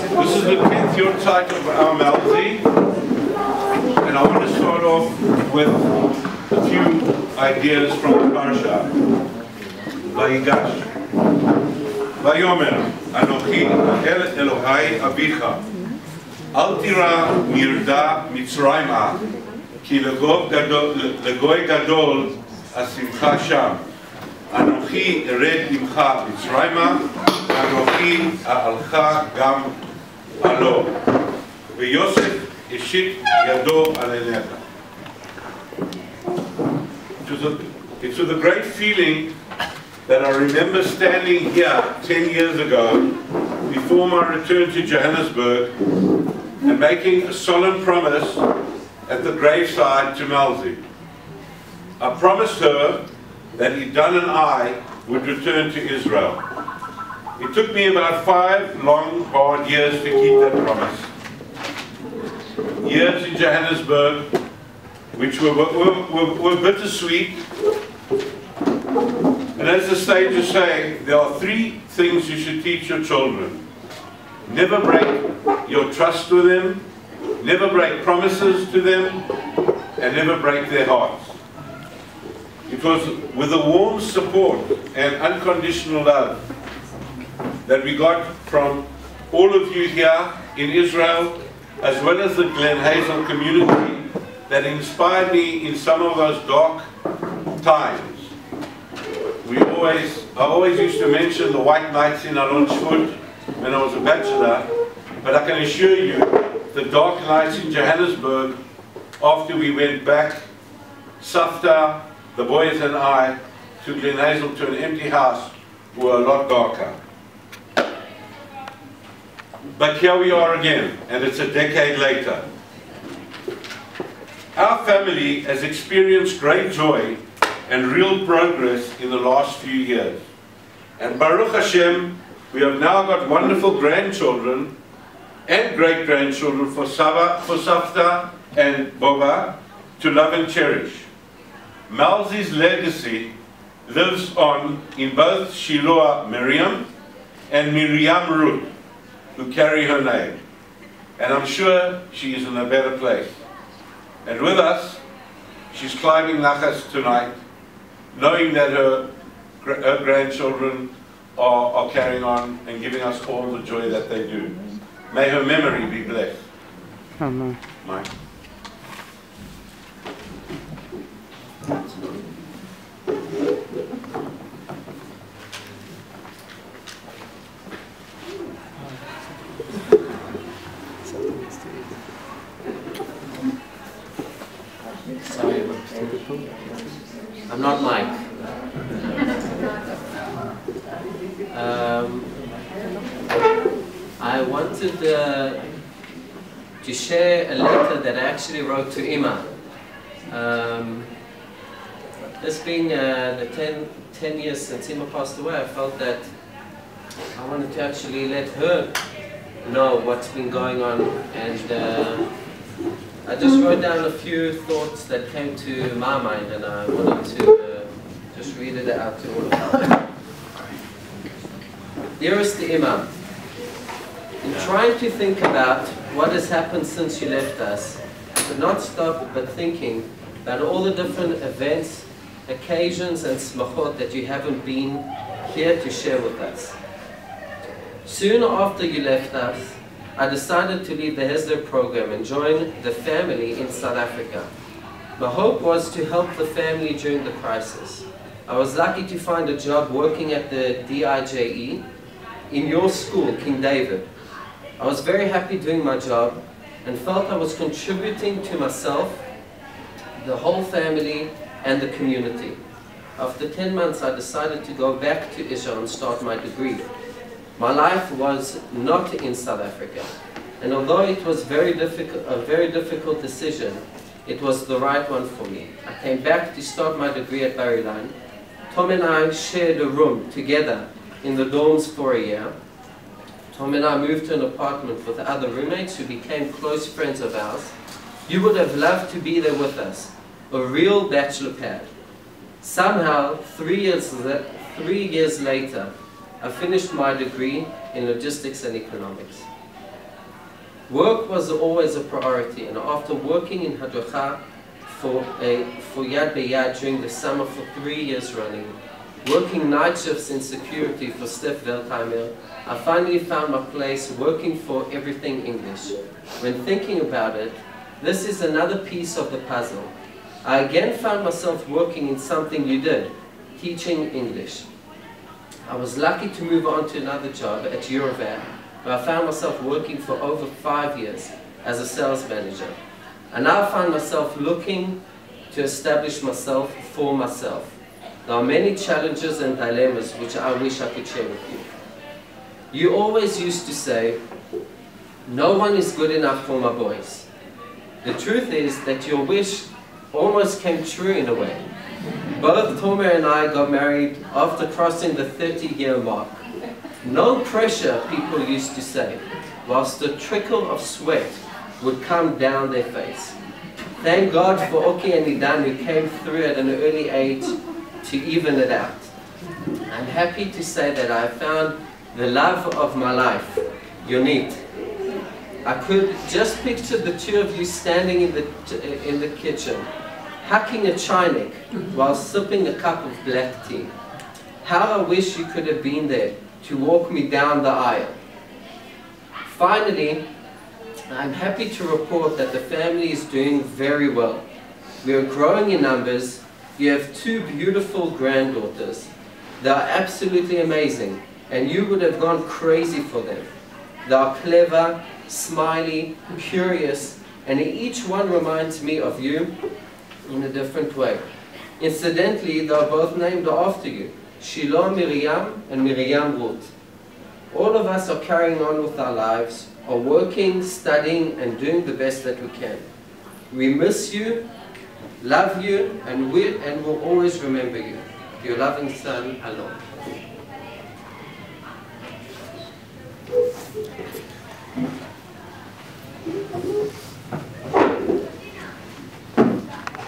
This is the 10th Yortzeit of our Malzi, and I want to start off with a few ideas from the Parsha. Vayigash. Vayomer, Anochi el Elohai Avicha, Al tira mirda Mitzrayma, ki legoy gadol asimcha sham. Anochi ered imcha Mitzrayma, Anochi a'alcha gam alo. V'Yosef ishit yado al elecha. It was a great feeling that I remember standing here 10 years ago before my return to Johannesburg and making a solemn promise at the graveside to Malzi. I promised her that Idan and I would return to Israel. It took me about 5 long, hard years to keep that promise. Years in Johannesburg, which were bittersweet. And as the sages say, there are 3 things you should teach your children. Never break your trust with them, never break promises to them, and never break their hearts. It was with the warm support and unconditional love that we got from all of you here in Israel, as well as the Glen Hazel community, that inspired me in some of those dark times. I always used to mention the white nights in Alon Shvut when I was a bachelor, but I can assure you, the dark nights in Johannesburg, after we went back, Safta, the boys and I, to Glen Hazel, to an empty house, were a lot darker. But here we are again, and it's a decade later. Our family has experienced great joy and real progress in the last few years. And Baruch Hashem, we have now got wonderful grandchildren and great-grandchildren for Safta and Boba to love and cherish. Malzi's legacy lives on in both Shiloah Miriam and Miriam Ruth, who carry her name. And I'm sure she is in a better place. And with us, she's climbing Nachas tonight, knowing that her grandchildren are carrying on and giving us all the joy that they do. May her memory be blessed. Amen. Mike. Sorry, I'm not Mike. I wanted to share a letter that I actually wrote to Ima. This being the 10 years since Ima passed away, I felt that I wanted to actually let her know what's been going on, and I just wrote down a few thoughts that came to my mind, and I wanted to just read it out to all of you. Dearest Imam, in trying to think about what has happened since you left us, I could not stop but thinking about all the different events, occasions and smachot that you haven't been here to share with us. Soon after you left us, I decided to leave the Hesder program and join the family in South Africa. My hope was to help the family during the crisis. I was lucky to find a job working at the DIJE in your school, King David. I was very happy doing my job and felt I was contributing to myself, the whole family and the community. After 10 months, I decided to go back to Israel and start my degree. My life was not in South Africa, and although it was a very difficult decision, it was the right one for me. I came back to start my degree at Marilyn. Tom and I shared a room together in the dorms for a year. Tom and I moved to an apartment with other roommates who became close friends of ours. You would have loved to be there with us, a real bachelor pad. Somehow, 3 years later, I finished my degree in logistics and economics. Work was always a priority, and after working in Hadracha for Yad B'Yad during the summer for 3 years running, working night shifts in security for Steph Veltheimer, I finally found my place working for Everything English. When thinking about it, this is another piece of the puzzle. I again found myself working in something you did, teaching English. I was lucky to move on to another job at Eurovan, where I found myself working for over 5 years as a sales manager. And now I find myself looking to establish myself for myself. There are many challenges and dilemmas which I wish I could share with you. You always used to say, "No one is good enough for my boys." The truth is that your wish almost came true in a way. Both Tomer and I got married after crossing the 30-year mark. No pressure, people used to say, whilst a trickle of sweat would come down their face. Thank God for Oki and Idan, who came through at an early age to even it out. I'm happy to say that I found the love of my life, Yonit. I could just picture the two of you standing in the kitchen, hacking a chinik while sipping a cup of black tea. How I wish you could have been there to walk me down the aisle. Finally, I'm happy to report that the family is doing very well. We are growing in numbers. You have 2 beautiful granddaughters. They are absolutely amazing, and you would have gone crazy for them. They are clever, smiley, curious, and each one reminds me of you in a different way. Incidentally, they are both named after you, Shiloh Miriam and Miriam Ruth. All of us are carrying on with our lives, are working, studying, and doing the best that we can. We miss you, love you, and will always remember you. Your loving son, Alon.